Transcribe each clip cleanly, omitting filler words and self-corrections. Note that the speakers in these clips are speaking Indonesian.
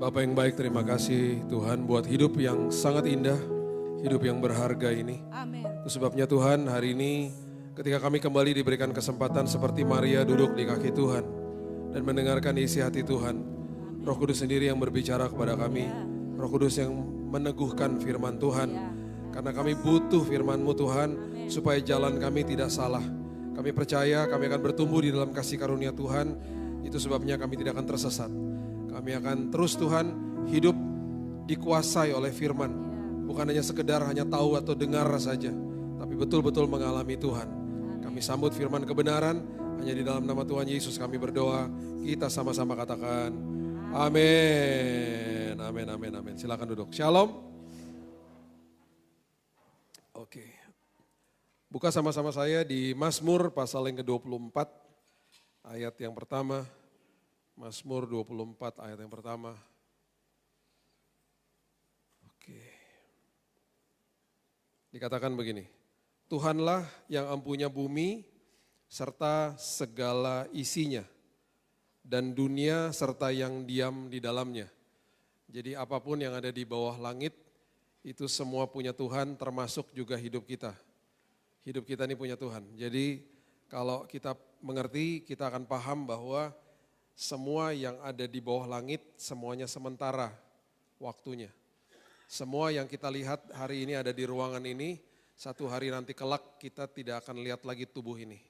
Bapa yang baik, terima kasih Tuhan buat hidup yang sangat indah, hidup yang berharga ini. Amin. Itu sebabnya Tuhan hari ini ketika kami kembali diberikan kesempatan seperti Maria duduk di kaki Tuhan dan mendengarkan isi hati Tuhan. Roh Kudus sendiri yang berbicara kepada kami, Roh Kudus yang meneguhkan firman Tuhan. Karena kami butuh firman-Mu Tuhan supaya jalan kami tidak salah. Kami percaya kami akan bertumbuh di dalam kasih karunia Tuhan. Itu sebabnya kami tidak akan tersesat. Kami akan terus Tuhan hidup dikuasai oleh firman. Bukan hanya sekedar hanya tahu atau dengar saja. Tapi betul-betul mengalami Tuhan. Kami sambut firman kebenaran. Hanya di dalam nama Tuhan Yesus kami berdoa. Kita sama-sama katakan amin. Amin, amin, amin. Silakan duduk. Shalom. Oke. Buka sama-sama saya di Mazmur pasal yang ke-24. Ayat yang pertama. Mazmur 24 ayat yang pertama. Oke. Dikatakan begini. Tuhanlah yang empunya bumi serta segala isinya. Dan dunia serta yang diam di dalamnya. Jadi apapun yang ada di bawah langit itu semua punya Tuhan, termasuk juga hidup kita. Hidup kita ini punya Tuhan. Jadi kalau kita mengerti, kita akan paham bahwa semua yang ada di bawah langit semuanya sementara waktunya. Semua yang kita lihat hari ini ada di ruangan ini, satu hari nanti kelak kita tidak akan lihat lagi tubuh ini.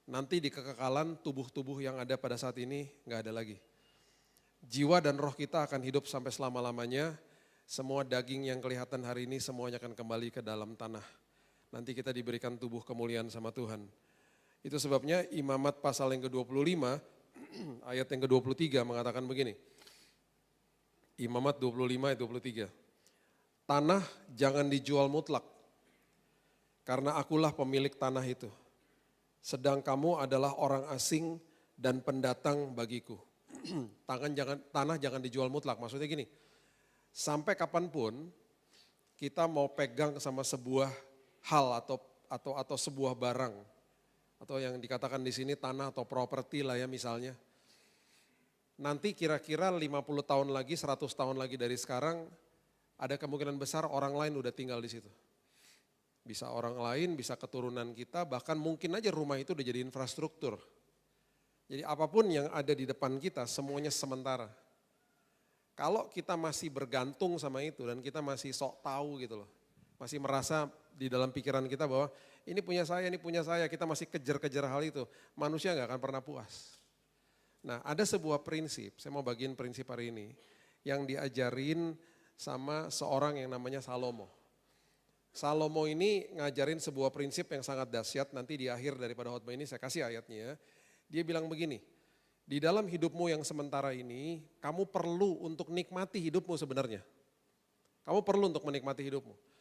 Nanti di kekekalan tubuh-tubuh yang ada pada saat ini nggak ada lagi. Jiwa dan roh kita akan hidup sampai selama-lamanya. Semua daging yang kelihatan hari ini semuanya akan kembali ke dalam tanah. Nanti kita diberikan tubuh kemuliaan sama Tuhan. Itu sebabnya Imamat pasal yang ke-25 ayat yang ke-23 mengatakan begini. Imamat 25 ayat 23. Tanah jangan dijual mutlak, karena akulah pemilik tanah itu. Sedang kamu adalah orang asing dan pendatang bagiku. Tanah jangan dijual mutlak, maksudnya gini. Sampai kapanpun kita mau pegang sama sebuah hal atau sebuah barang. Atau yang dikatakan di sini tanah atau properti lah ya misalnya. Nanti kira-kira 50 tahun lagi, 100 tahun lagi dari sekarang, ada kemungkinan besar orang lain udah tinggal di situ. Bisa orang lain, bisa keturunan kita, bahkan mungkin aja rumah itu udah jadi infrastruktur. Jadi apapun yang ada di depan kita semuanya sementara. Kalau kita masih bergantung sama itu dan kita masih sok tahu gitu loh. Masih merasa di dalam pikiran kita bahwa ini punya saya, kita masih kejar-kejar hal itu. Manusia gak akan pernah puas. Nah ada sebuah prinsip, saya mau bagiin prinsip hari ini. Yang diajarin sama seorang yang namanya Salomo. Salomo ini ngajarin sebuah prinsip yang sangat dahsyat, nanti di akhir daripada khotbah ini saya kasih ayatnya. Dia bilang begini, di dalam hidupmu yang sementara ini, kamu perlu untuk nikmati hidupmu sebenarnya. Kamu perlu untuk menikmati hidupmu.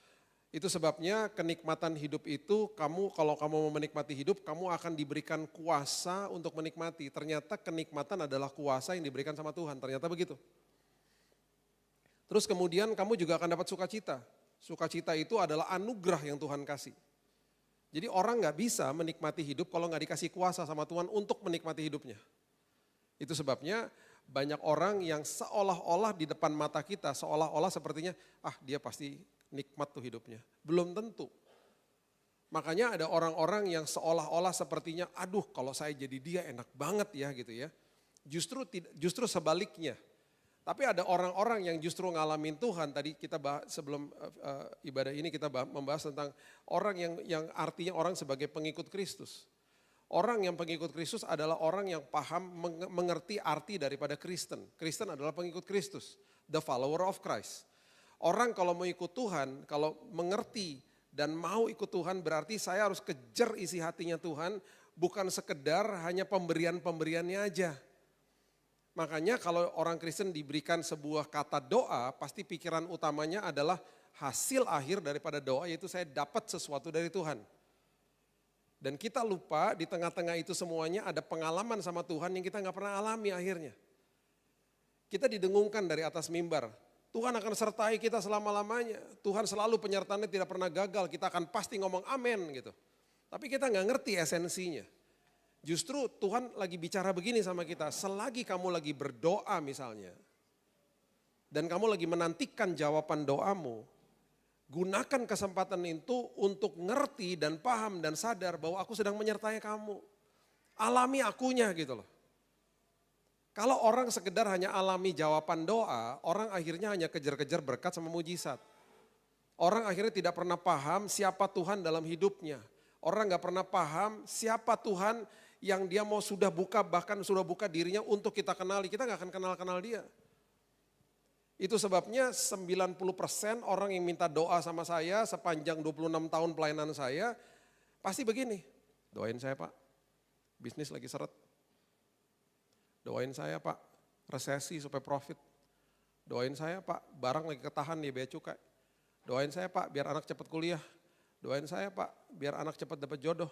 Itu sebabnya kenikmatan hidup itu kalau kamu mau menikmati hidup, kamu akan diberikan kuasa untuk menikmati. Ternyata kenikmatan adalah kuasa yang diberikan sama Tuhan, ternyata begitu. Terus kemudian kamu juga akan dapat sukacita. Sukacita itu adalah anugerah yang Tuhan kasih. Jadi orang gak bisa menikmati hidup kalau gak dikasih kuasa sama Tuhan untuk menikmati hidupnya. Itu sebabnya banyak orang yang seolah-olah di depan mata kita, seolah-olah sepertinya dia pasti nikmat tuh hidupnya. Belum tentu. Makanya ada orang-orang yang seolah-olah sepertinya, aduh kalau saya jadi dia enak banget ya gitu ya. Justru sebaliknya. Tapi ada orang-orang yang justru ngalamin Tuhan. Tadi kita sebelum ibadah ini kita membahas tentang orang yang artinya orang sebagai pengikut Kristus. Orang yang pengikut Kristus adalah orang yang paham mengerti arti daripada Kristen. Kristen adalah pengikut Kristus, the follower of Christ. Orang kalau mau ikut Tuhan, kalau mengerti dan mau ikut Tuhan berarti saya harus kejar isi hatinya Tuhan, bukan sekedar hanya pemberian-pemberiannya aja. Makanya kalau orang Kristen diberikan sebuah kata doa, pasti pikiran utamanya adalah hasil akhir daripada doa, yaitu saya dapat sesuatu dari Tuhan. Dan kita lupa di tengah-tengah itu semuanya ada pengalaman sama Tuhan yang kita gak pernah alami akhirnya. Kita didengungkan dari atas mimbar. Tuhan akan sertai kita selama-lamanya. Tuhan selalu penyertaannya tidak pernah gagal. Kita akan pasti ngomong amin gitu. Tapi kita gak ngerti esensinya. Justru Tuhan lagi bicara begini sama kita. Selagi kamu lagi berdoa misalnya. dan kamu lagi menantikan jawaban doamu, gunakan kesempatan itu untuk ngerti dan paham dan sadar bahwa aku sedang menyertai kamu. Alami akunya gitu loh. Kalau orang sekedar hanya alami jawaban doa, orang akhirnya hanya kejar-kejar berkat sama mujizat. Orang akhirnya tidak pernah paham siapa Tuhan dalam hidupnya. Orang gak pernah paham siapa Tuhan yang dia mau sudah buka, bahkan sudah buka dirinya untuk kita kenali. Kita gak akan kenal-kenal dia. Itu sebabnya 90% orang yang minta doa sama saya sepanjang 26 tahun pelayanan saya, pasti begini, doain saya Pak, bisnis lagi seret. Doain saya Pak, resesi supaya profit. Doain saya Pak, barang lagi ketahan di bea cukai. Doain saya Pak, biar anak cepat kuliah. Doain saya Pak, biar anak cepat dapat jodoh.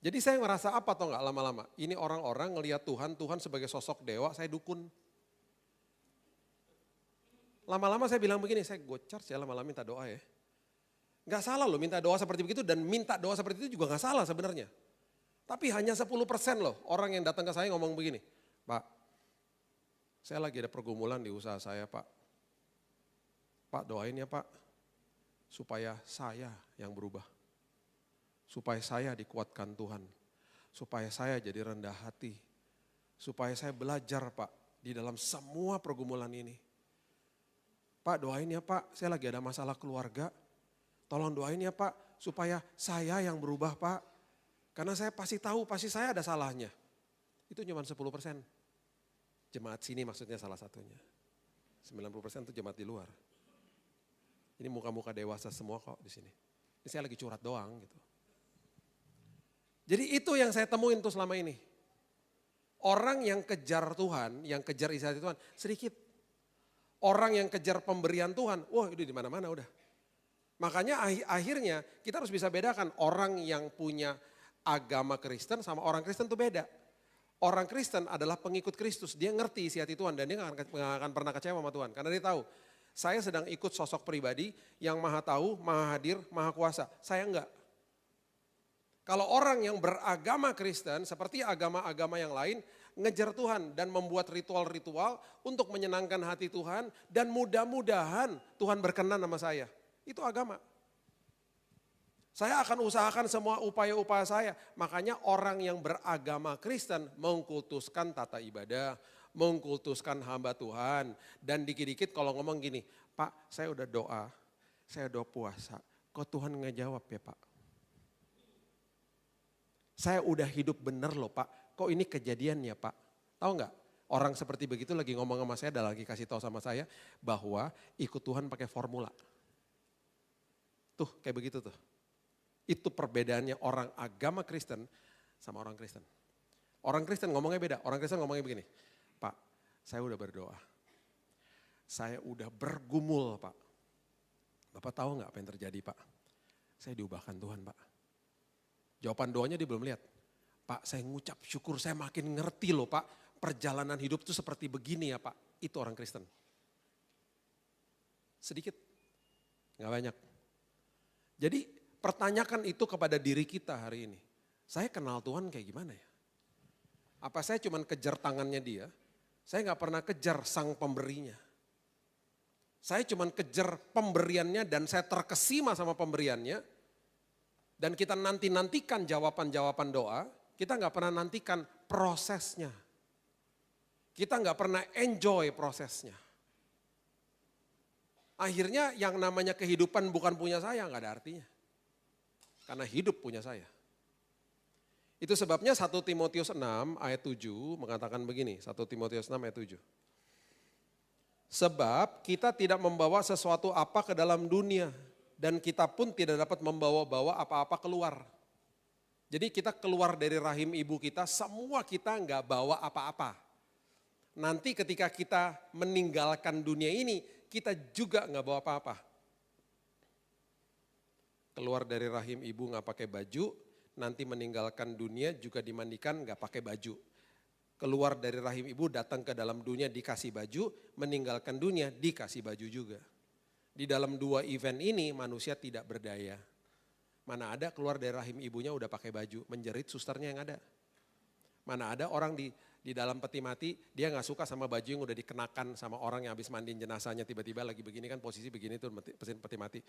Jadi saya ngerasa apa atau enggak lama-lama? Ini orang-orang ngelihat Tuhan sebagai sosok dewa, saya dukun. Lama-lama saya bilang begini, saya gocar sih lama-lama minta doa ya. Gak salah loh minta doa seperti begitu dan minta doa seperti itu juga gak salah sebenarnya. Tapi hanya 10% loh orang yang datang ke saya ngomong begini, Pak, saya lagi ada pergumulan di usaha saya Pak. Pak doain ya Pak, supaya saya yang berubah. Supaya saya dikuatkan Tuhan. Supaya saya jadi rendah hati. Supaya saya belajar Pak di dalam semua pergumulan ini. Pak doain ya Pak, saya lagi ada masalah keluarga. Tolong doain ya Pak, supaya saya yang berubah Pak. Karena saya pasti tahu, pasti saya ada salahnya. Itu cuma 10%. Jemaat sini maksudnya salah satunya. 90% itu jemaat di luar. Ini muka-muka dewasa semua kok di sini. Ini saya lagi curhat doang gitu. Jadi itu yang saya temuin tuh selama ini. Orang yang kejar Tuhan, yang kejar isi hati Tuhan sedikit. Orang yang kejar pemberian Tuhan, wah itu di mana-mana udah. Makanya akhirnya kita harus bisa bedakan orang yang punya agama Kristen sama orang Kristen itu beda. Orang Kristen adalah pengikut Kristus, dia ngerti isi hati Tuhan dan dia gak akan pernah kecewa sama Tuhan. Karena dia tahu, saya sedang ikut sosok pribadi yang maha tahu, maha hadir, maha kuasa. Saya enggak. Kalau orang yang beragama Kristen seperti agama-agama yang lain, ngejar Tuhan dan membuat ritual-ritual untuk menyenangkan hati Tuhan dan mudah-mudahan Tuhan berkenan sama saya. Itu agama. Saya akan usahakan semua upaya-upaya saya. Makanya orang yang beragama Kristen mengkultuskan tata ibadah, mengkultuskan hamba Tuhan. Dan dikit-dikit kalau ngomong gini, Pak saya udah doa, saya udah puasa, kok Tuhan nggak jawab ya Pak? Saya udah hidup bener loh Pak, kok ini kejadian ya Pak? Tahu nggak? Orang seperti begitu lagi ngomong sama saya, dan lagi kasih tahu sama saya bahwa ikut Tuhan pakai formula. Tuh kayak begitu tuh. Itu perbedaannya orang agama Kristen sama orang Kristen. Orang Kristen ngomongnya beda, orang Kristen ngomongnya begini. Pak, saya udah berdoa. Saya udah bergumul Pak. Bapak tahu nggak apa yang terjadi Pak? Saya diubahkan Tuhan Pak. Jawaban doanya dia belum lihat. Pak saya ngucap syukur, saya makin ngerti loh Pak. Perjalanan hidup itu seperti begini ya Pak. Itu orang Kristen. Sedikit, gak banyak. Jadi pertanyakan itu kepada diri kita hari ini. Saya kenal Tuhan kayak gimana ya? Apa saya cuma kejar tangannya dia? Saya gak pernah kejar sang pemberinya. Saya cuma kejar pemberiannya dan saya terkesima sama pemberiannya. Dan kita nantikan jawaban-jawaban doa, kita gak pernah nantikan prosesnya. Kita gak pernah enjoy prosesnya. Akhirnya yang namanya kehidupan bukan punya saya, gak ada artinya. Karena hidup punya saya. Itu sebabnya 1 Timotius 6 ayat 7 mengatakan begini, 1 Timotius 6 ayat 7. Sebab kita tidak membawa sesuatu apa ke dalam dunia, dan kita pun tidak dapat membawa-bawa apa-apa keluar. Jadi kita keluar dari rahim ibu kita, semua kita nggak bawa apa-apa. Nanti ketika kita meninggalkan dunia ini, kita juga nggak bawa apa-apa. Keluar dari rahim ibu nggak pakai baju, nanti meninggalkan dunia juga dimandikan nggak pakai baju. Keluar dari rahim ibu datang ke dalam dunia dikasih baju, meninggalkan dunia dikasih baju juga. Di dalam dua event ini manusia tidak berdaya. Mana ada keluar dari rahim ibunya udah pakai baju, menjerit susternya yang ada. Mana ada orang Di dalam peti mati, dia gak suka sama baju yang udah dikenakan sama orang yang habis mandiin jenazahnya. Tiba-tiba lagi begini kan, posisi begini tuh peti mati.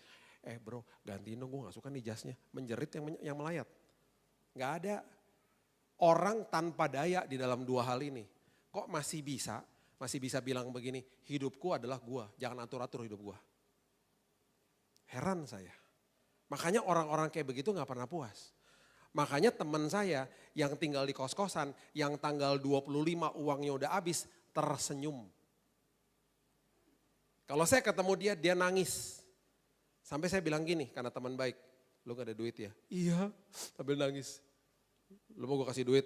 Bro, gantiin dong, gue gak suka nih jasnya. Menjerit yang melayat. Gak ada orang tanpa daya di dalam dua hal ini. Kok masih bisa bilang begini, hidupku adalah gue, jangan atur-atur hidup gue. Heran saya. Makanya orang-orang kayak begitu gak pernah puas. Makanya teman saya yang tinggal di kos-kosan, yang tanggal 25 uangnya udah habis, tersenyum. Kalau saya ketemu dia nangis. Sampai saya bilang gini, karena teman baik, lu gak ada duit ya? Iya, sambil nangis. Lu mau gue kasih duit?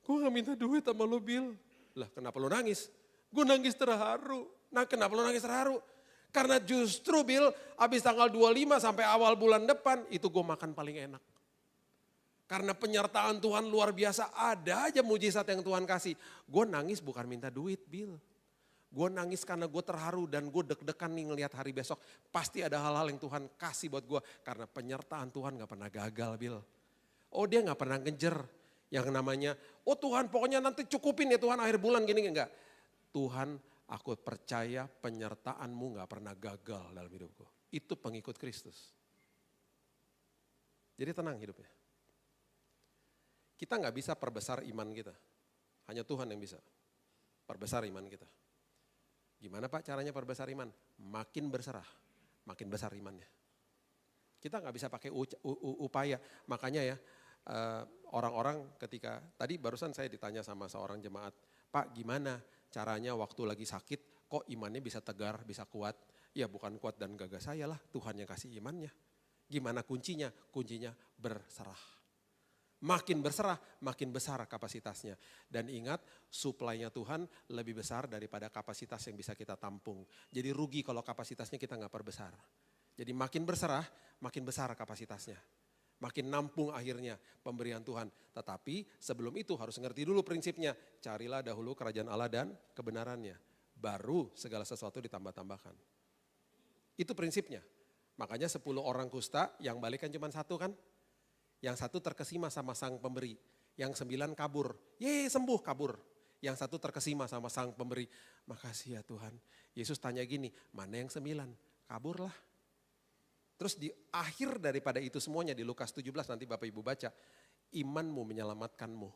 Gue gak minta duit sama lu, Bill. Lah kenapa lu nangis? Gue nangis terharu. Nah kenapa lu nangis terharu? Karena justru Bill, habis tanggal 25 sampai awal bulan depan, itu gue makan paling enak. Karena penyertaan Tuhan luar biasa, ada aja mujizat yang Tuhan kasih. Gue nangis bukan minta duit, Bill. Gue nangis karena gue terharu dan gue deg-degan nih ngelihat hari besok. Pasti ada hal-hal yang Tuhan kasih buat gue. Karena penyertaan Tuhan gak pernah gagal, Bill. Oh dia gak pernah ngejer yang namanya, oh Tuhan pokoknya nanti cukupin ya Tuhan akhir bulan gini. Enggak. Tuhan aku percaya penyertaanmu gak pernah gagal dalam hidupku. Itu pengikut Kristus. Jadi tenang hidupnya. Kita gak bisa perbesar iman kita. Hanya Tuhan yang bisa perbesar iman kita. Gimana Pak caranya perbesar iman? Makin berserah, makin besar imannya. Kita gak bisa pakai upaya. Makanya ya orang-orang ketika, tadi barusan saya ditanya sama seorang jemaat. Pak gimana caranya waktu lagi sakit kok imannya bisa tegar, bisa kuat. Ya bukan kuat dan gagah saya lah, Tuhan yang kasih imannya. Gimana kuncinya? Kuncinya berserah. Makin berserah, makin besar kapasitasnya. Dan ingat, suplainya Tuhan lebih besar daripada kapasitas yang bisa kita tampung. Jadi rugi kalau kapasitasnya kita gak perbesar. Jadi makin berserah, makin besar kapasitasnya. Makin nampung akhirnya pemberian Tuhan. Tetapi sebelum itu harus ngerti dulu prinsipnya. Carilah dahulu kerajaan Allah dan kebenarannya. Baru segala sesuatu ditambah-tambahkan. Itu prinsipnya. Makanya 10 orang kusta yang balik kan cuma satu kan. Yang satu terkesima sama sang pemberi. Yang 9 kabur. Yeay sembuh kabur. Yang satu terkesima sama sang pemberi. Makasih ya Tuhan. Yesus tanya gini, mana yang 9? Kaburlah. Terus di akhir daripada itu semuanya di Lukas 17 nanti Bapak Ibu baca. Imanmu menyelamatkanmu.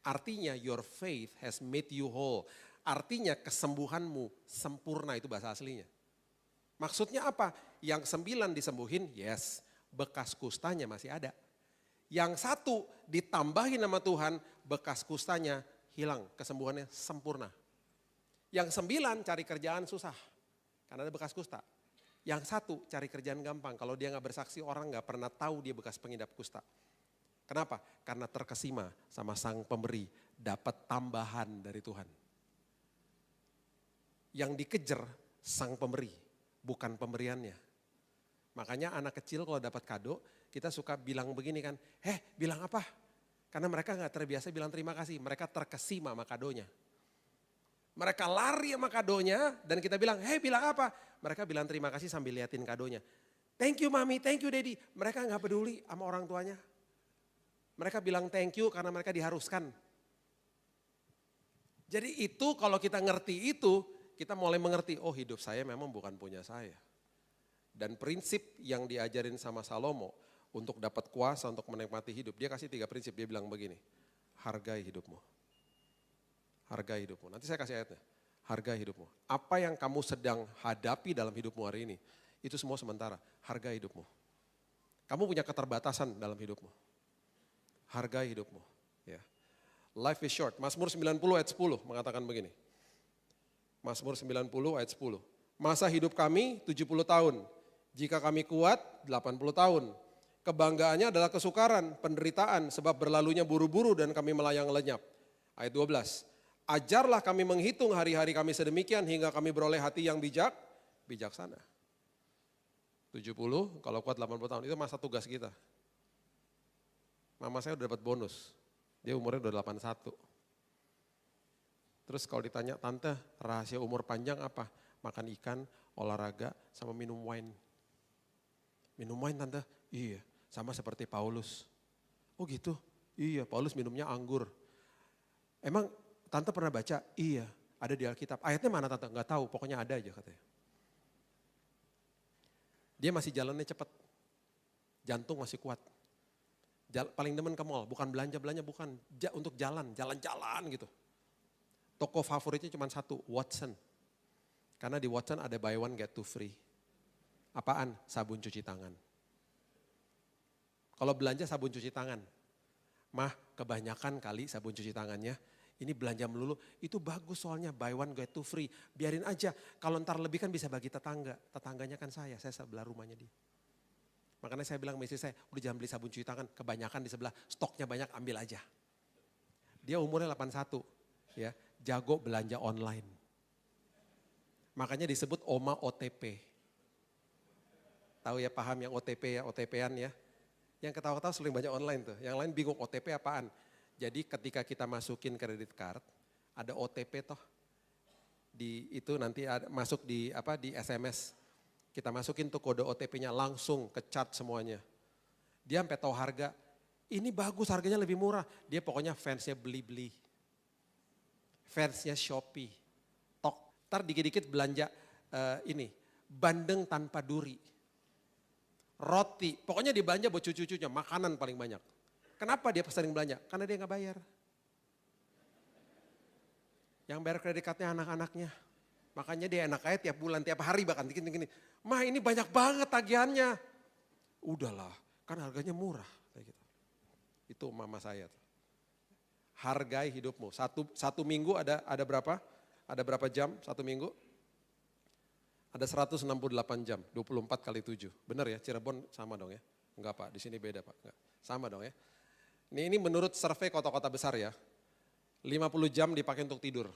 Artinya your faith has made you whole. Artinya kesembuhanmu sempurna, itu bahasa aslinya. Maksudnya apa? Yang 9 disembuhin, yes. Bekas kustanya masih ada. Yang satu ditambahin nama Tuhan, bekas kustanya hilang, kesembuhannya sempurna. Yang 9 cari kerjaan susah, karena ada bekas kusta. Yang satu cari kerjaan gampang, kalau dia gak bersaksi orang gak pernah tahu dia bekas pengidap kusta. Kenapa? Karena terkesima sama sang pemberi, dapat tambahan dari Tuhan. Yang dikejar sang pemberi, bukan pemberiannya. Makanya anak kecil kalau dapat kado, kita suka bilang begini kan, bilang apa? Karena mereka gak terbiasa bilang terima kasih, mereka terkesima sama kadonya. Mereka lari sama kadonya dan kita bilang, bilang apa? Mereka bilang terima kasih sambil liatin kadonya. Thank you mami, thank you daddy. Mereka gak peduli sama orang tuanya. Mereka bilang thank you karena mereka diharuskan. Jadi itu kalau kita ngerti itu, kita mulai mengerti, oh hidup saya memang bukan punya saya. Dan prinsip yang diajarin sama Salomo untuk dapat kuasa untuk menikmati hidup. Dia kasih 3 prinsip, dia bilang begini. Hargai hidupmu. Hargai hidupmu. Nanti saya kasih ayatnya. Hargai hidupmu. Apa yang kamu sedang hadapi dalam hidupmu hari ini, itu semua sementara. Hargai hidupmu. Kamu punya keterbatasan dalam hidupmu. Hargai hidupmu. Ya. Life is short. Mazmur 90 ayat 10 mengatakan begini. Mazmur 90 ayat 10. Masa hidup kami 70 tahun. Jika kami kuat 80 tahun. Kebanggaannya adalah kesukaran, penderitaan sebab berlalunya buru-buru dan kami melayang lenyap. Ayat 12. Ajarlah kami menghitung hari-hari kami sedemikian hingga kami beroleh hati yang bijaksana. 70 kalau kuat 80 tahun itu masa tugas kita. Mama saya udah dapat bonus. Dia umurnya udah 81. Terus kalau ditanya, tante rahasia umur panjang apa? Makan ikan, olahraga, sama minum wine. Minum wine tante? Iya, sama seperti Paulus. Oh gitu? Iya, Paulus minumnya anggur. Emang Tante pernah baca? Iya, ada di Alkitab. Ayatnya mana tante? Nggak tahu, pokoknya ada aja katanya. Dia masih jalannya cepat, jantung masih kuat. Paling demen ke mall, bukan belanja-belanja, bukan. Untuk jalan-jalan gitu. Toko favoritnya cuma satu, Watson. Karena di Watson ada buy one get two free. Apaan? Sabun cuci tangan. Kalau belanja sabun cuci tangan. Mah, kebanyakan kali sabun cuci tangannya, ini belanja melulu, itu bagus soalnya buy one get two free. Biarin aja, kalau ntar lebih kan bisa bagi tetangga. Tetangganya kan saya sebelah rumahnya dia. Makanya saya bilang sama istri saya, udah jangan beli sabun cuci tangan, kebanyakan di sebelah, stoknya banyak, ambil aja. Dia umurnya 81, ya, jago belanja online. Makanya disebut Oma OTP. Tahu ya, paham yang OTP ya, OTP-an ya. Yang ketawa-ketawa sering banyak online tuh, yang lain bingung OTP apaan. Jadi ketika kita masukin kredit card, ada OTP toh. Itu nanti masuk di SMS. Kita masukin tuh kode OTP-nya langsung ke chat semuanya. Dia sampai tahu harga, ini bagus harganya lebih murah. Dia pokoknya fansnya beli-beli. Fansnya Shopee. Tok, ntar dikit-dikit belanja bandeng tanpa duri. Roti, pokoknya dibelanja buat cucu-cucunya, makanan paling banyak. Kenapa dia sering belanja? Karena dia gak bayar. Yang bayar kredit cardnya anak-anaknya. Makanya dia enak aja tiap bulan, tiap hari bahkan gini. Mah ini banyak banget tagihannya. Udahlah, kan harganya murah. Kayak gitu. Itu mama saya. Hargai hidupmu. Satu minggu ada berapa? Ada berapa jam satu minggu? Ada 168 jam, 24 kali 7. Benar ya, Cirebon sama dong ya? Enggak Pak, di sini beda Pak. Enggak. Sama dong ya. Ini menurut survei kota-kota besar ya. 50 jam dipakai untuk tidur.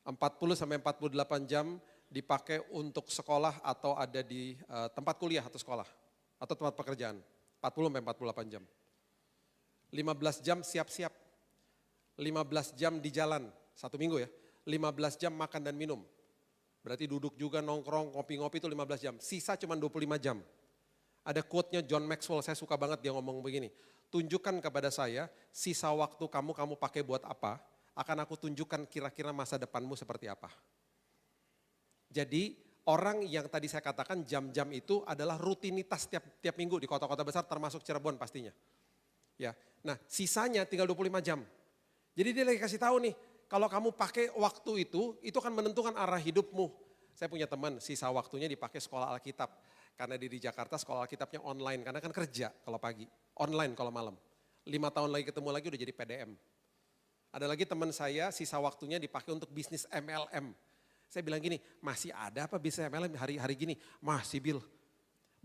40 sampai 48 jam dipakai untuk sekolah atau ada di tempat kuliah atau sekolah. Atau tempat pekerjaan. 40 sampai 48 jam. 15 jam siap-siap. 15 jam di jalan, satu minggu ya. 15 jam makan dan minum. Berarti duduk juga nongkrong, ngopi-ngopi itu 15 jam. Sisa cuma 25 jam. Ada quote-nya John Maxwell, saya suka banget dia ngomong begini. Tunjukkan kepada saya sisa waktu kamu pakai buat apa, akan aku tunjukkan kira-kira masa depanmu seperti apa. Jadi orang yang tadi saya katakan jam-jam itu adalah rutinitas tiap minggu di kota-kota besar termasuk Cirebon pastinya. Ya, nah sisanya tinggal 25 jam. Jadi dia lagi kasih tahu nih, kalau kamu pakai waktu itu akan menentukan arah hidupmu. Saya punya teman, sisa waktunya dipakai sekolah Alkitab. Karena di Jakarta sekolah Alkitabnya online, karena kan kerja kalau pagi, online kalau malam. 5 tahun lagi ketemu lagi udah jadi PDM. Ada lagi teman saya sisa waktunya dipakai untuk bisnis MLM. Saya bilang gini, masih ada apa bisnis MLM hari gini? Masih Bill.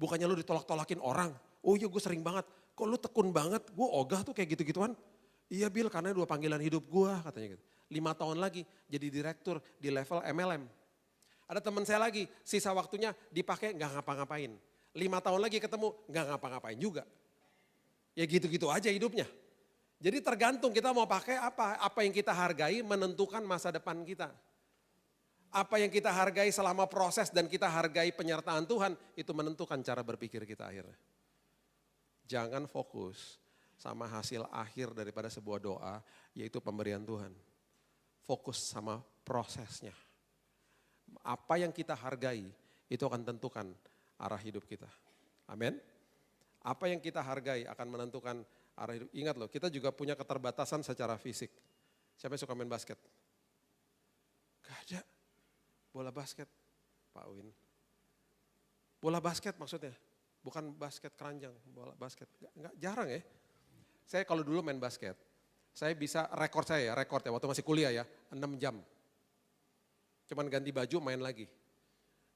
Bukannya lu ditolak-tolakin orang? Oh iya gue sering banget. Kok lu tekun banget? Gue ogah tuh kayak gitu-gituan. Iya Bill, karena 2 panggilan hidup gue katanya gitu. 5 tahun lagi jadi direktur di level MLM. Ada teman saya lagi, sisa waktunya dipakai nggak ngapa-ngapain. 5 tahun lagi ketemu nggak ngapa-ngapain juga. Ya gitu-gitu aja hidupnya. Jadi tergantung kita mau pakai apa. Apa yang kita hargai menentukan masa depan kita. Apa yang kita hargai selama proses dan kita hargai penyertaan Tuhan, itu menentukan cara berpikir kita akhirnya. Jangan fokus sama hasil akhir daripada sebuah doa, yaitu pemberian Tuhan. Fokus sama prosesnya. Apa yang kita hargai, itu akan tentukan arah hidup kita. Amin. Apa yang kita hargai akan menentukan arah hidup. Ingat loh, kita juga punya keterbatasan secara fisik. Siapa yang suka main basket? Gak ada. Bola basket, Pak Win. Bola basket maksudnya, bukan basket keranjang, bola basket. Enggak, jarang ya. Saya kalau dulu main basket, saya bisa rekor ya waktu masih kuliah ya, 6 jam. Cuman ganti baju main lagi.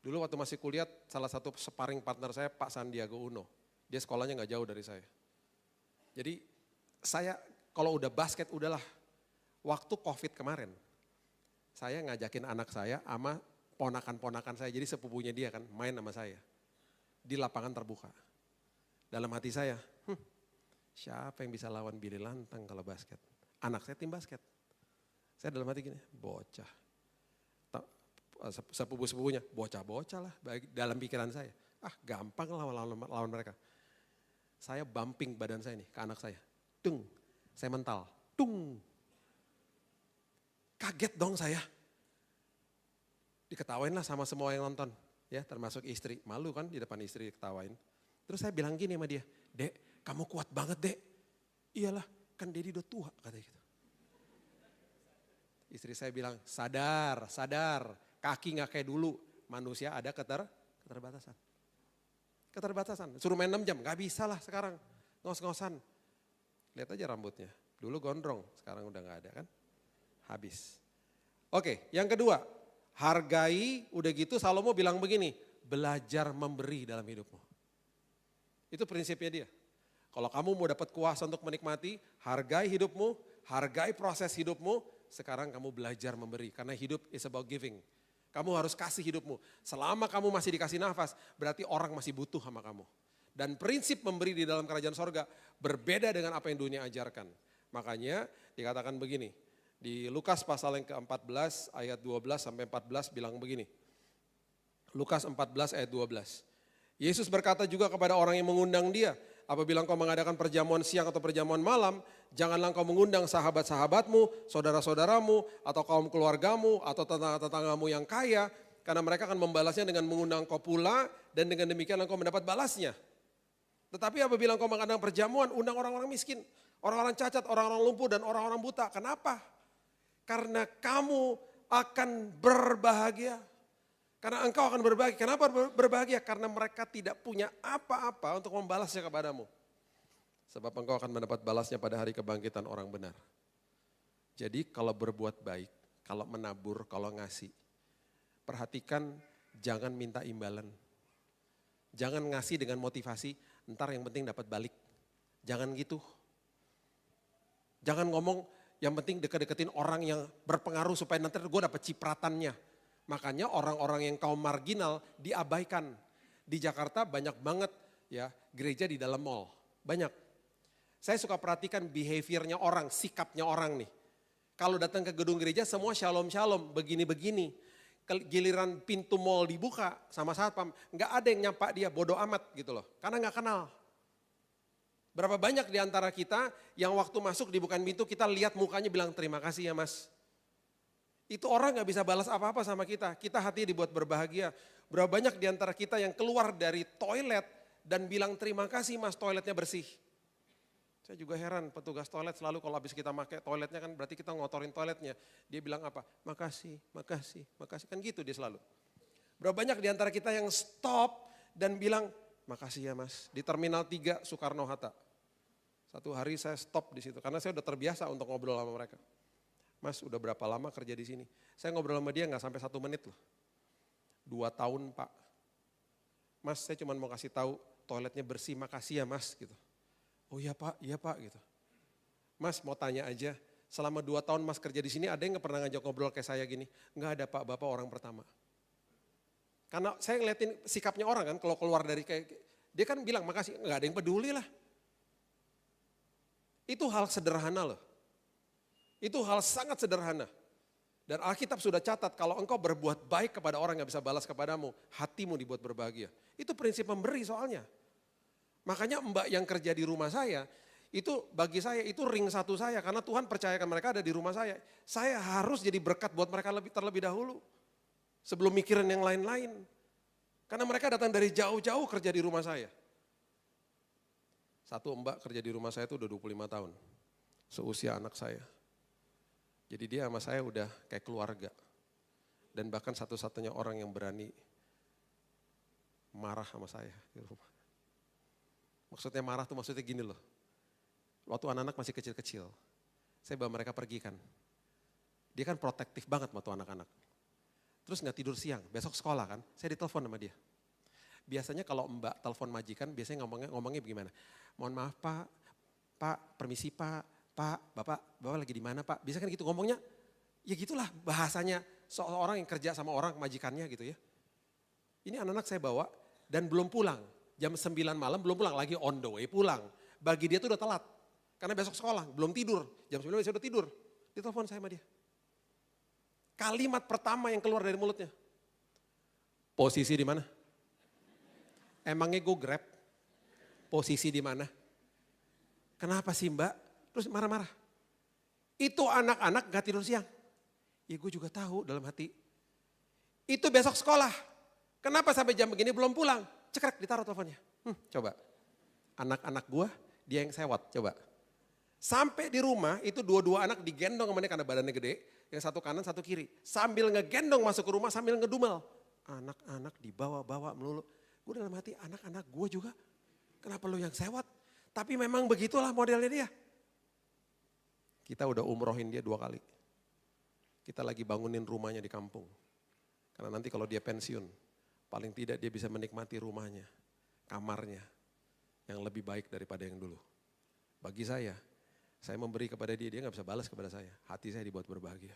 Dulu waktu masih kuliah salah satu sparring partner saya Pak Sandiago Uno. Dia sekolahnya gak jauh dari saya. Jadi saya kalau udah basket udahlah. Waktu COVID kemarin, saya ngajakin anak saya sama ponakan-ponakan saya, jadi sepupunya dia kan main sama saya. Di lapangan terbuka. Dalam hati saya, siapa yang bisa lawan Billy Lantang kalau basket? Anak saya tim basket. Saya dalam hati gini, bocah. Sepupu-sepupunya, bocah-bocah lah dalam pikiran saya. Gampang lawan mereka. Saya bumping badan saya nih ke anak saya. Dung, saya mental. Dung. Kaget dong saya. Diketawain lah sama semua yang nonton. Ya, termasuk istri. Malu kan di depan istri diketawain. Terus saya bilang gini sama dia, Dek, kamu kuat banget, Dek. Iyalah, kan Dedi udah tua, katanya gitu. Istri saya bilang, sadar, kaki gak kayak dulu. Manusia ada keterbatasan. Keterbatasan, suruh main 6 jam, gak bisa lah sekarang. Ngos-ngosan. Lihat aja rambutnya, dulu gondrong, sekarang udah gak ada kan. Habis. Oke, yang kedua, hargai, udah gitu Salomo bilang begini, belajar memberi dalam hidupmu. Itu prinsipnya dia. Kalau kamu mau dapat kuasa untuk menikmati, hargai hidupmu, hargai proses hidupmu, sekarang kamu belajar memberi. Karena hidup is about giving. Kamu harus kasih hidupmu. Selama kamu masih dikasih nafas, berarti orang masih butuh sama kamu. Dan prinsip memberi di dalam kerajaan sorga berbeda dengan apa yang dunia ajarkan. Makanya dikatakan begini, di Lukas pasal yang ke-14 ayat 12 sampai 14 bilang begini. Lukas 14 ayat 12. Yesus berkata juga kepada orang yang mengundang dia, apabila engkau mengadakan perjamuan siang atau perjamuan malam, janganlah engkau mengundang sahabat-sahabatmu, saudara-saudaramu, atau kaum keluargamu, atau tetangga-tetanggamu yang kaya, karena mereka akan membalasnya dengan mengundang engkau pula, dan dengan demikian engkau mendapat balasnya. Tetapi apabila engkau mengadakan perjamuan, undang orang-orang miskin, orang-orang cacat, orang-orang lumpuh, dan orang-orang buta. Kenapa? Karena kamu akan berbahagia. Karena engkau akan berbahagia. Kenapa berbahagia? Karena mereka tidak punya apa-apa untuk membalasnya kepadamu. Sebab engkau akan mendapat balasnya pada hari kebangkitan orang benar. Jadi kalau berbuat baik, kalau menabur, kalau ngasih. Perhatikan jangan minta imbalan. Jangan ngasih dengan motivasi, ntar yang penting dapat balik. Jangan gitu. Jangan ngomong yang penting deket-deketin orang yang berpengaruh supaya nanti gue dapat cipratannya. Makanya orang-orang yang kaum marginal diabaikan. Di Jakarta banyak banget ya gereja di dalam mall. Banyak. Saya suka perhatikan behaviornya orang, sikapnya orang nih. Kalau datang ke gedung gereja semua shalom-shalom, begini-begini. Giliran pintu mall dibuka sama satpam, nggak ada yang nyapa dia, bodoh amat gitu loh. Karena nggak kenal. Berapa banyak di antara kita yang waktu masuk dibukain pintu kita lihat mukanya bilang terima kasih ya mas. Itu orang gak bisa balas apa-apa sama kita. Kita hati dibuat berbahagia. Berapa banyak di antara kita yang keluar dari toilet dan bilang terima kasih mas toiletnya bersih. Saya juga heran petugas toilet selalu kalau habis kita pakai toiletnya kan berarti kita ngotorin toiletnya. Dia bilang apa? Makasih, makasih, makasih. Kan gitu dia selalu. Berapa banyak di antara kita yang stop dan bilang makasih ya mas. Di Terminal 3 Soekarno-Hatta. Satu hari saya stop di situ karena saya udah terbiasa untuk ngobrol sama mereka. Mas udah berapa lama kerja di sini? Saya ngobrol sama dia gak sampai 1 menit loh. 2 tahun pak. Mas saya cuma mau kasih tahu toiletnya bersih, makasih ya mas gitu. Oh iya pak gitu. Mas mau tanya aja, selama 2 tahun mas kerja di sini ada yang gak pernah ngajak ngobrol kayak saya gini? Gak ada pak, bapak orang pertama. Karena saya ngeliatin sikapnya orang kan kalau keluar dari kayak, dia kan bilang makasih, gak ada yang peduli lah. Itu hal sederhana loh. Itu hal sangat sederhana. Dan Alkitab sudah catat kalau engkau berbuat baik kepada orang yang bisa balas kepadamu, hatimu dibuat berbahagia. Itu prinsip memberi soalnya. Makanya mbak yang kerja di rumah saya, itu bagi saya itu ring satu saya. Karena Tuhan percayakan mereka ada di rumah saya. Saya harus jadi berkat buat mereka terlebih dahulu. Sebelum mikirin yang lain-lain. Karena mereka datang dari jauh-jauh kerja di rumah saya. Satu mbak kerja di rumah saya itu udah 25 tahun. Seusia anak saya. Jadi dia sama saya udah kayak keluarga. Dan bahkan satu-satunya orang yang berani marah sama saya di rumah. Maksudnya marah tuh maksudnya gini loh. Waktu anak-anak masih kecil-kecil, saya bawa mereka pergi kan. Dia kan protektif banget sama tuh anak-anak. Terus gak tidur siang, besok sekolah kan, saya ditelepon sama dia. Biasanya kalau mbak telepon majikan, biasanya ngomongnya bagaimana? Mohon maaf pak, permisi pak, bapak lagi di mana pak? Biasanya kan gitu ngomongnya, ya gitulah bahasanya seorang yang kerja sama orang majikannya gitu ya. Ini anak-anak saya bawa dan belum pulang. Jam 9 malam belum pulang, lagi on the way pulang. Bagi dia tuh udah telat. Karena besok sekolah, belum tidur. Jam 9 saya udah tidur. Ditelepon saya sama dia. Kalimat pertama yang keluar dari mulutnya. Posisi di mana? Emangnya gue Grab? Posisi di mana? Kenapa sih mbak? Terus marah-marah. Itu anak-anak gak tidur siang. Ya gue juga tahu dalam hati. Itu besok sekolah. Kenapa sampai jam begini belum pulang? Cekrek ditaruh teleponnya. Coba. Anak-anak gue dia yang sewot coba. Sampai di rumah itu dua-dua anak digendong sama dia karena badannya gede. Yang satu kanan satu kiri. Sambil ngegendong masuk ke rumah sambil ngedumel. Anak-anak dibawa-bawa melulu. Gue dalam hati anak-anak gue juga. Kenapa lu yang sewot? Tapi memang begitulah modelnya dia. Kita udah umrohin dia 2 kali. Kita lagi bangunin rumahnya di kampung. Karena nanti kalau dia pensiun, paling tidak dia bisa menikmati rumahnya, kamarnya. Yang lebih baik daripada yang dulu. Bagi saya memberi kepada dia gak bisa balas kepada saya. Hati saya dibuat berbahagia.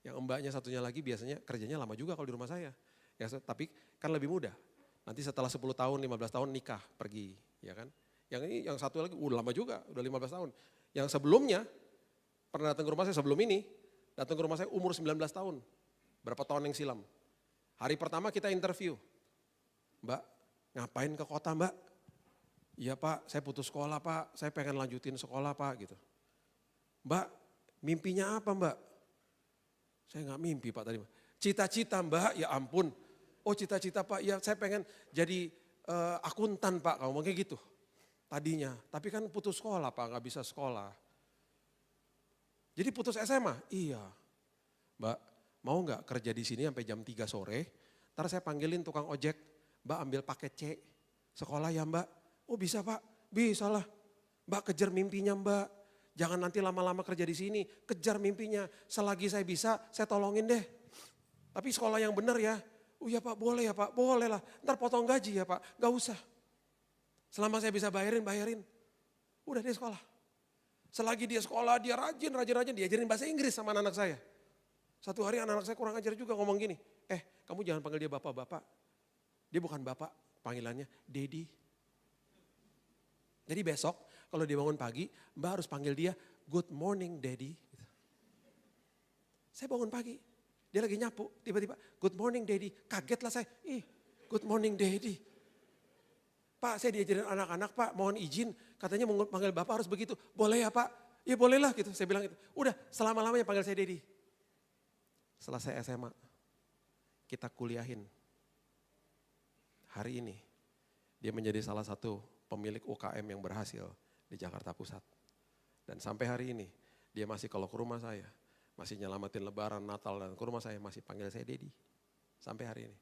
Yang mbaknya satunya lagi biasanya kerjanya lama juga kalau di rumah saya. Ya, tapi kan lebih mudah. Nanti setelah 10 tahun, 15 tahun nikah, pergi. Ya kan? Yang ini yang satu lagi lama juga, udah 15 tahun. Yang sebelumnya, pernah datang ke rumah saya sebelum ini, datang ke rumah saya umur 19 tahun. Berapa tahun yang silam. Hari pertama kita interview. Mbak, ngapain ke kota mbak? Iya pak, saya putus sekolah pak, saya pengen lanjutin sekolah pak gitu. Mbak, mimpinya apa mbak? Saya nggak mimpi pak tadi. Cita-cita mbak, ya ampun. Oh cita-cita pak, ya saya pengen jadi akuntan pak, kamu kayak gitu. Tadinya, tapi kan putus sekolah pak, nggak bisa sekolah. Jadi putus SMA? Iya. Mbak, mau nggak kerja di sini sampai jam 3 sore, ntar saya panggilin tukang ojek, mbak ambil paket C, sekolah ya mbak. Oh bisa pak, bisa lah. Mbak kejar mimpinya mbak, jangan nanti lama-lama kerja di sini, kejar mimpinya. Selagi saya bisa, saya tolongin deh. Tapi sekolah yang benar ya. Oh ya pak, boleh ya pak, boleh lah. Ntar potong gaji ya pak, gak usah. Selama saya bisa bayarin. Udah dia sekolah. Selagi dia sekolah, dia rajin, diajarin bahasa Inggris sama anak-anak saya. Satu hari anak-anak saya kurang ajar juga ngomong gini, kamu jangan panggil dia bapak-bapak. Dia bukan bapak, panggilannya Daddy. Jadi besok kalau dia bangun pagi, mbak harus panggil dia good morning daddy. Saya bangun pagi, dia lagi nyapu, tiba-tiba good morning daddy. Kaget lah saya, good morning daddy. Pak saya diajarin anak-anak pak, mohon izin, katanya mau panggil bapak harus begitu. Boleh ya pak? Ya bolehlah gitu, saya bilang gitu. Udah selama-lamanya panggil saya daddy. Setelah saya SMA, kita kuliahin. Hari ini, dia menjadi salah satu pemilik UKM yang berhasil di Jakarta Pusat. Dan sampai hari ini, dia masih kalau ke rumah saya, masih nyelamatin lebaran, Natal, dan ke rumah saya masih panggil saya Daddy. Sampai hari ini,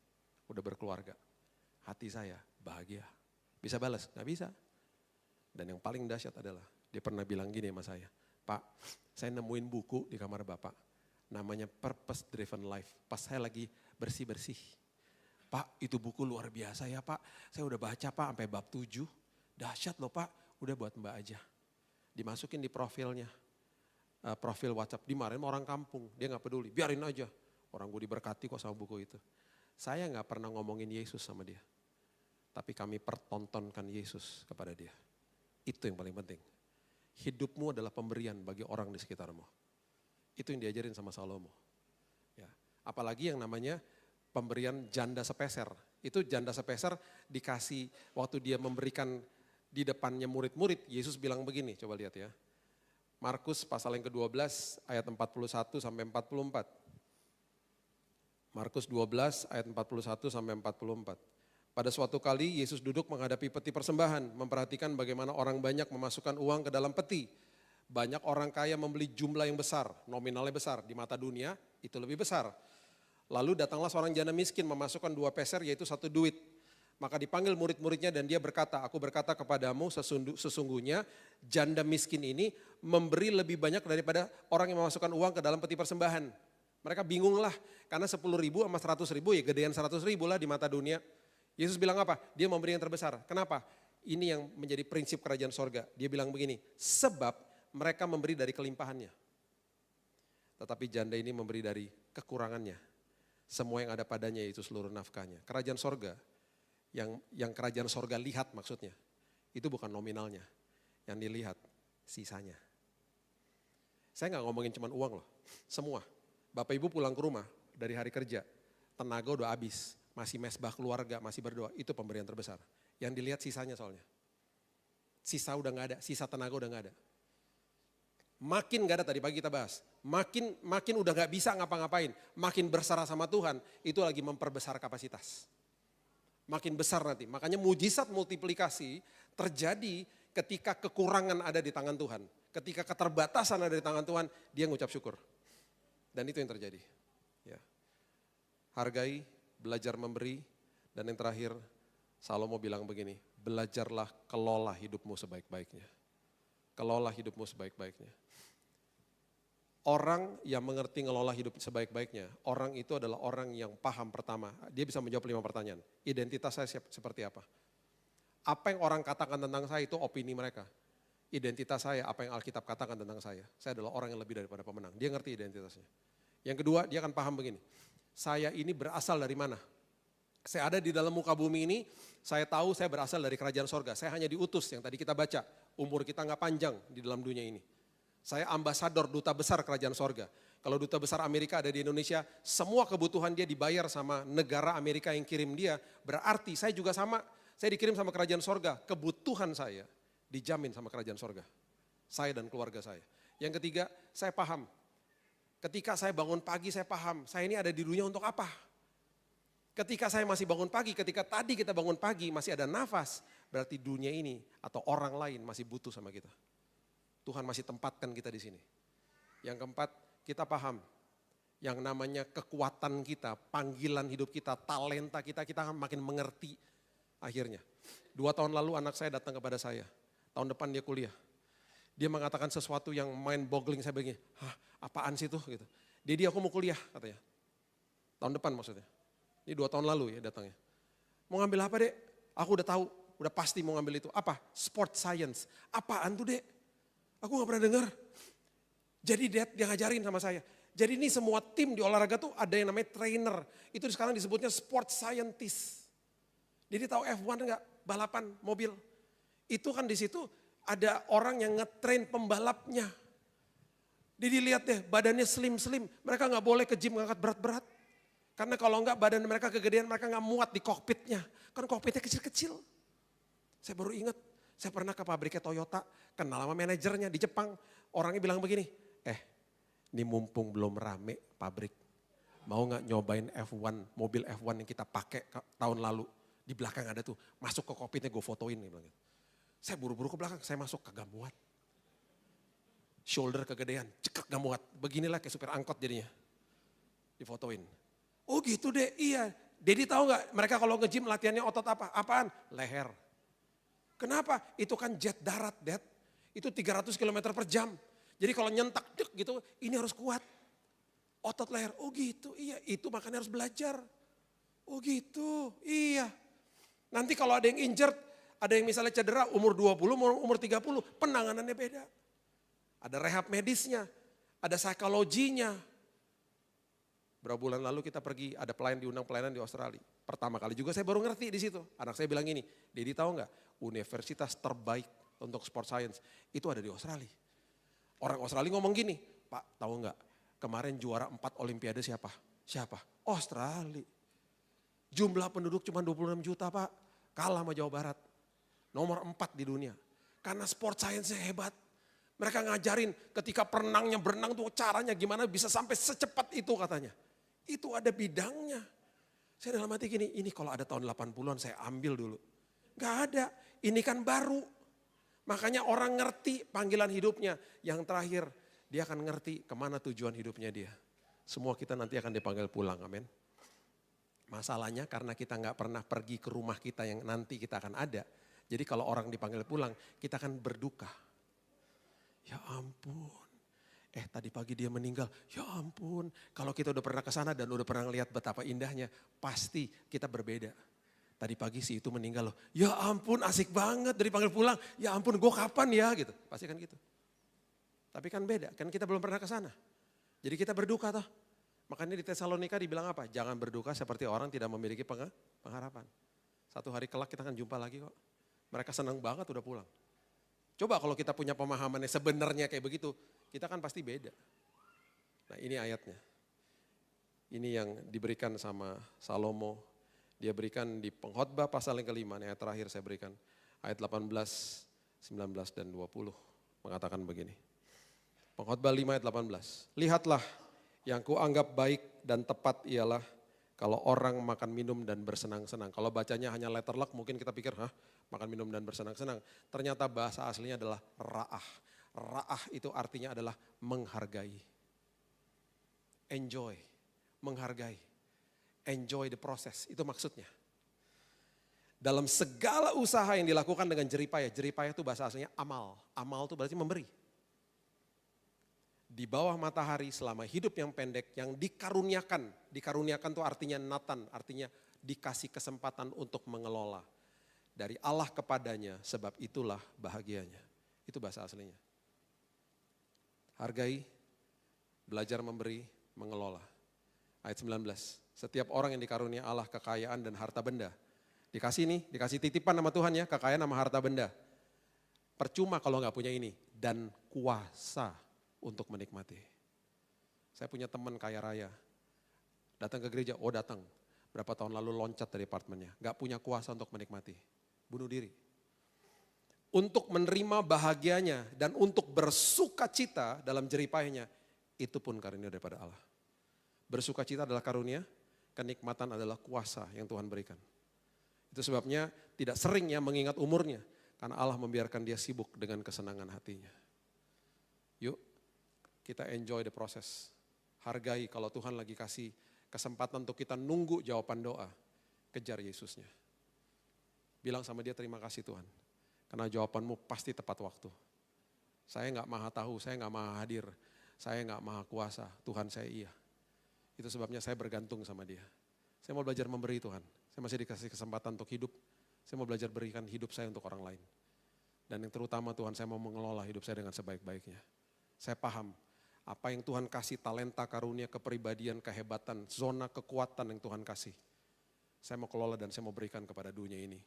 udah berkeluarga. Hati saya bahagia. Bisa balas? Gak bisa. Dan yang paling dahsyat adalah, dia pernah bilang gini sama saya, Pak, saya nemuin buku di kamar Bapak, namanya Purpose Driven Life. Pas saya lagi bersih-bersih. Pak, itu buku luar biasa ya Pak, saya udah baca Pak sampai bab 7. Dahsyat loh Pak, udah buat Mbak aja. Dimasukin di profilnya, profil WhatsApp. Dimarahin orang kampung, dia gak peduli, biarin aja. Orang gue diberkati kok sama buku itu. Saya gak pernah ngomongin Yesus sama dia. Tapi kami pertontonkan Yesus kepada dia. Itu yang paling penting. Hidupmu adalah pemberian bagi orang di sekitarmu. Itu yang diajarin sama Salomo. Ya. Apalagi yang namanya pemberian janda sepeser. Itu janda sepeser dikasih waktu dia memberikan di depannya murid-murid, Yesus bilang begini, coba lihat ya. Markus pasal yang ke-12 ayat 41 sampai 44. Markus 12 ayat 41 sampai 44. Pada suatu kali Yesus duduk menghadapi peti persembahan, memperhatikan bagaimana orang banyak memasukkan uang ke dalam peti. Banyak orang kaya membeli jumlah yang besar, nominalnya besar, di mata dunia itu lebih besar. Lalu datanglah seorang janda miskin memasukkan 2 peser yaitu 1 duit. Maka dipanggil murid-muridnya dan dia berkata, aku berkata kepadamu sesungguhnya janda miskin ini memberi lebih banyak daripada orang yang memasukkan uang ke dalam peti persembahan. Mereka bingung lah, karena 10.000 sama 100.000 ya gedean 100.000 lah di mata dunia. Yesus bilang apa? Dia memberi yang terbesar. Kenapa? Ini yang menjadi prinsip kerajaan sorga. Dia bilang begini, sebab mereka memberi dari kelimpahannya. Tetapi janda ini memberi dari kekurangannya. Semua yang ada padanya yaitu seluruh nafkahnya. Kerajaan sorga. Yang kerajaan sorga lihat maksudnya, itu bukan nominalnya, yang dilihat sisanya. Saya gak ngomongin cuma uang loh, semua. Bapak ibu pulang ke rumah dari hari kerja, tenaga udah habis, masih mesbah keluarga, masih berdoa, itu pemberian terbesar. Yang dilihat sisanya soalnya. Sisa udah gak ada, sisa tenaga udah gak ada. Makin gak ada, tadi pagi kita bahas, makin udah gak bisa ngapa-ngapain, makin berserah sama Tuhan, itu lagi memperbesar kapasitas. Makin besar nanti, makanya mujizat multiplikasi terjadi ketika kekurangan ada di tangan Tuhan. Ketika keterbatasan ada di tangan Tuhan, dia ngucap syukur. Dan itu yang terjadi. Ya. Hargai, belajar memberi, dan yang terakhir Salomo bilang begini, belajarlah kelola hidupmu sebaik-baiknya. Kelola hidupmu sebaik-baiknya. Orang yang mengerti ngelola hidup sebaik-baiknya, orang itu adalah orang yang paham pertama. Dia bisa menjawab 5 pertanyaan. Identitas saya seperti apa? Apa yang orang katakan tentang saya itu opini mereka. Identitas saya, apa yang Alkitab katakan tentang saya. Saya adalah orang yang lebih daripada pemenang. Dia ngerti identitasnya. Yang kedua, dia akan paham begini. Saya ini berasal dari mana? Saya ada di dalam muka bumi ini, saya tahu saya berasal dari kerajaan sorga. Saya hanya diutus yang tadi kita baca. Umur kita gak panjang di dalam dunia ini. Saya ambasador duta besar kerajaan sorga. Kalau duta besar Amerika ada di Indonesia, semua kebutuhan dia dibayar sama negara Amerika yang kirim dia. Berarti saya juga sama, saya dikirim sama kerajaan sorga. Kebutuhan saya dijamin sama kerajaan sorga. Saya dan keluarga saya. Yang ketiga, saya paham. Ketika saya bangun pagi, saya paham. Saya ini ada di dunia untuk apa? Ketika saya masih bangun pagi, ketika tadi kita bangun pagi masih ada nafas. Berarti dunia ini atau orang lain masih butuh sama kita. Tuhan masih tempatkan kita di sini. Yang keempat, kita paham yang namanya kekuatan kita, panggilan hidup kita, talenta kita akan makin mengerti akhirnya. 2 tahun lalu anak saya datang kepada saya, tahun depan dia kuliah. Dia mengatakan sesuatu yang mind boggling, saya begini, apaan sih itu? Gitu. Dedi aku mau kuliah katanya, tahun depan maksudnya. Ini 2 tahun lalu ya datangnya. Mau ngambil apa dek? Aku udah tahu, udah pasti mau ngambil itu. Apa? Sport science. Apaan tuh dek? Aku gak pernah dengar. Jadi dia ngajarin sama saya. Jadi ini semua tim di olahraga tuh ada yang namanya trainer. Itu sekarang disebutnya sport scientist. Jadi tahu F1 enggak? Balapan mobil. Itu kan di situ ada orang yang ngetrain pembalapnya. Jadi lihat deh badannya slim-slim. Mereka gak boleh ke gym ngangkat berat-berat. Karena kalau enggak badan mereka kegedean mereka gak muat di kokpitnya. Kan kokpitnya kecil-kecil. Saya baru ingat. Saya pernah ke pabriknya Toyota, kenal sama manajernya di Jepang. Orangnya bilang begini, ini mumpung belum rame pabrik. Mau gak nyobain F1, mobil F1 yang kita pakai tahun lalu. Di belakang ada tuh, masuk ke kokpitnya gue fotoin. Nih, bilang. Saya buru-buru ke belakang, saya masuk kagak muat. Shoulder kegedean, cekak gak muat. Beginilah kayak supir angkot jadinya. Difotoin. Oh gitu deh, iya. Dedi tahu gak mereka kalau nge-gym latihannya otot apa? Apaan? Leher. Kenapa? Itu kan jet darat, Dad. Itu 300 km per jam. Jadi kalau nyentak gitu, ini harus kuat. Otot leher, oh gitu, iya. Itu makanya harus belajar. Oh gitu, iya. Nanti kalau ada yang injured, ada yang misalnya cedera umur 20, umur 30, penanganannya beda. Ada rehab medisnya, ada psikologinya. Berapa bulan lalu kita pergi, ada diundang pelayanan di Australia. Pertama kali juga saya baru ngerti di situ. Anak saya bilang gini, Dedi tahu nggak? Universitas terbaik untuk sport science itu ada di Australia. Orang Australia ngomong gini, Pak tahu nggak? Kemarin juara 4 Olimpiade siapa? Siapa? Australia. Jumlah penduduk cuma 26 juta Pak. Kalah sama Jawa Barat. Nomor 4 di dunia. Karena sport science-nya hebat. Mereka ngajarin ketika berenang tuh caranya gimana bisa sampai secepat itu katanya. Itu ada bidangnya. Saya dalam hati gini, ini kalau ada tahun 80-an saya ambil dulu. Gak ada, ini kan baru. Makanya orang ngerti panggilan hidupnya. Yang terakhir, dia akan ngerti kemana tujuan hidupnya dia. Semua kita nanti akan dipanggil pulang, amin. Masalahnya karena kita gak pernah pergi ke rumah kita yang nanti kita akan ada. Jadi kalau orang dipanggil pulang, kita akan berduka. Ya ampun. Tadi pagi dia meninggal, ya ampun. Kalau kita udah pernah ke sana dan udah pernah lihat betapa indahnya, pasti kita berbeda. Tadi pagi si itu meninggal loh, ya ampun asik banget dari panggil pulang, ya ampun gue kapan ya gitu. Pasti kan gitu. Tapi kan beda, kan kita belum pernah ke sana. Jadi kita berduka toh. Makanya di Tesalonika dibilang apa? Jangan berduka seperti orang tidak memiliki pengharapan. Satu hari kelak kita akan jumpa lagi kok. Mereka senang banget udah pulang. Coba kalau kita punya pemahamannya sebenarnya kayak begitu, kita kan pasti beda. Nah ini ayatnya. Ini yang diberikan sama Salomo. Dia berikan di Pengkhotbah pasal yang kelima, ayat terakhir saya berikan. Ayat 18, 19 dan 20 mengatakan begini. Pengkhotbah 5 ayat 18. Lihatlah, yang kuanggap baik dan tepat ialah kalau orang makan minum dan bersenang-senang. Kalau bacanya hanya letter luck mungkin kita pikir, makan minum dan bersenang-senang. Ternyata bahasa aslinya adalah ra'ah. Ra'ah itu artinya adalah menghargai. Enjoy, menghargai. Enjoy the process, itu maksudnya. Dalam segala usaha yang dilakukan dengan jeripayah itu bahasa aslinya amal. Amal itu berarti memberi. Di bawah matahari selama hidup yang pendek yang dikaruniakan. Dikaruniakan itu artinya Nathan, artinya dikasih kesempatan untuk mengelola. Dari Allah kepadanya, sebab itulah bahagianya. Itu bahasa aslinya. Hargai, belajar memberi, mengelola. Ayat 19, setiap orang yang dikarunia Allah kekayaan dan harta benda. Dikasih titipan sama Tuhan ya, kekayaan sama harta benda. Percuma kalau nggak punya ini. Dan kuasa untuk menikmati. Saya punya teman kaya raya. Datang ke gereja, datang. Berapa tahun lalu loncat dari apartemennya. Gak punya kuasa untuk menikmati. Bunuh diri. Untuk menerima bahagianya dan untuk bersuka cita dalam jeripayahnya. Itu pun karunia daripada Allah. Bersuka cita adalah karunia, kenikmatan adalah kuasa yang Tuhan berikan. Itu sebabnya tidak seringnya mengingat umurnya. Karena Allah membiarkan dia sibuk dengan kesenangan hatinya. Yuk, kita enjoy the process. Hargai kalau Tuhan lagi kasih kesempatan untuk kita nunggu jawaban doa. Kejar Yesusnya. Bilang sama dia, terima kasih Tuhan. Karena jawabanmu pasti tepat waktu. Saya gak maha tahu, saya gak maha hadir. Saya gak maha kuasa, Tuhan saya iya. Itu sebabnya saya bergantung sama dia. Saya mau belajar memberi Tuhan. Saya masih dikasih kesempatan untuk hidup. Saya mau belajar berikan hidup saya untuk orang lain. Dan yang terutama Tuhan, saya mau mengelola hidup saya dengan sebaik-baiknya. Saya paham apa yang Tuhan kasih, talenta, karunia, kepribadian, kehebatan, zona kekuatan yang Tuhan kasih. Saya mau kelola dan saya mau berikan kepada dunia ini.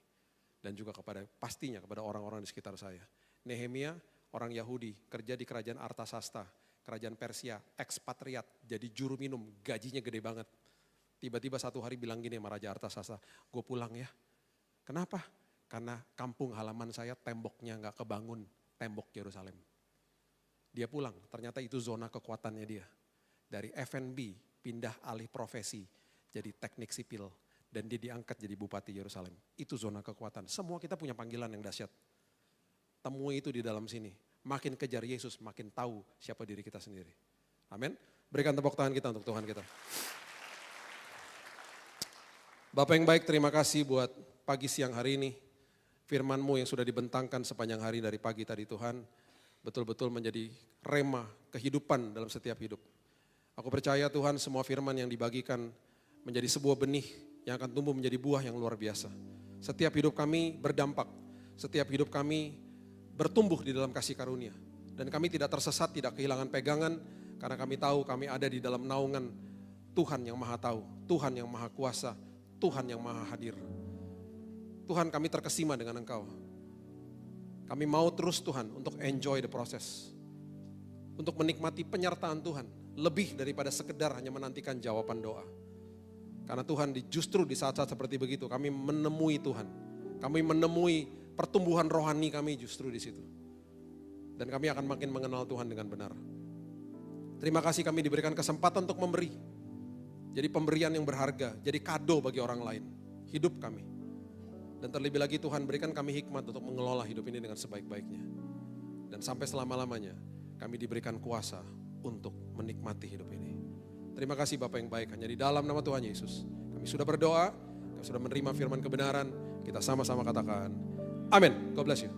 Dan juga pastinya kepada orang-orang di sekitar saya. Nehemia, orang Yahudi, kerja di kerajaan Artasasta, kerajaan Persia, ekspatriat, jadi juru minum, gajinya gede banget. Tiba-tiba satu hari bilang gini sama Raja Artasasta, gue pulang ya. Kenapa? Karena kampung halaman saya temboknya gak kebangun, tembok Yerusalem. Dia pulang, ternyata itu zona kekuatannya dia. Dari F&B pindah alih profesi jadi teknik sipil. Dan dia diangkat jadi bupati Yerusalem. Itu zona kekuatan. Semua kita punya panggilan yang dahsyat. Temui itu di dalam sini. Makin kejar Yesus, makin tahu siapa diri kita sendiri. Amin. Berikan tepuk tangan kita untuk Tuhan kita. Bapak yang baik, terima kasih buat pagi siang hari ini. Firman-Mu yang sudah dibentangkan sepanjang hari dari pagi tadi Tuhan. Betul-betul menjadi rema kehidupan dalam setiap hidup. Aku percaya Tuhan semua firman yang dibagikan menjadi sebuah benih yang akan tumbuh menjadi buah yang luar biasa. Setiap hidup kami berdampak, setiap hidup kami bertumbuh di dalam kasih karunia. Dan kami tidak tersesat, tidak kehilangan pegangan, karena kami tahu kami ada di dalam naungan Tuhan yang maha tahu, Tuhan yang maha kuasa, Tuhan yang maha hadir. Tuhan, kami terkesima dengan Engkau. Kami mau terus Tuhan untuk enjoy the process. Untuk menikmati penyertaan Tuhan. Lebih daripada sekedar hanya menantikan jawaban doa. Karena Tuhan justru di saat-saat seperti begitu kami menemui Tuhan. Kami menemui pertumbuhan rohani kami justru di situ. Dan kami akan makin mengenal Tuhan dengan benar. Terima kasih kami diberikan kesempatan untuk memberi. Jadi pemberian yang berharga, jadi kado bagi orang lain. Hidup kami. Dan terlebih lagi Tuhan berikan kami hikmat untuk mengelola hidup ini dengan sebaik-baiknya. Dan sampai selama-lamanya kami diberikan kuasa untuk menikmati hidup ini. Terima kasih Bapak yang baik, hanya di dalam nama Tuhan Yesus. Kami sudah berdoa, kami sudah menerima firman kebenaran, kita sama-sama katakan, amin. God bless you.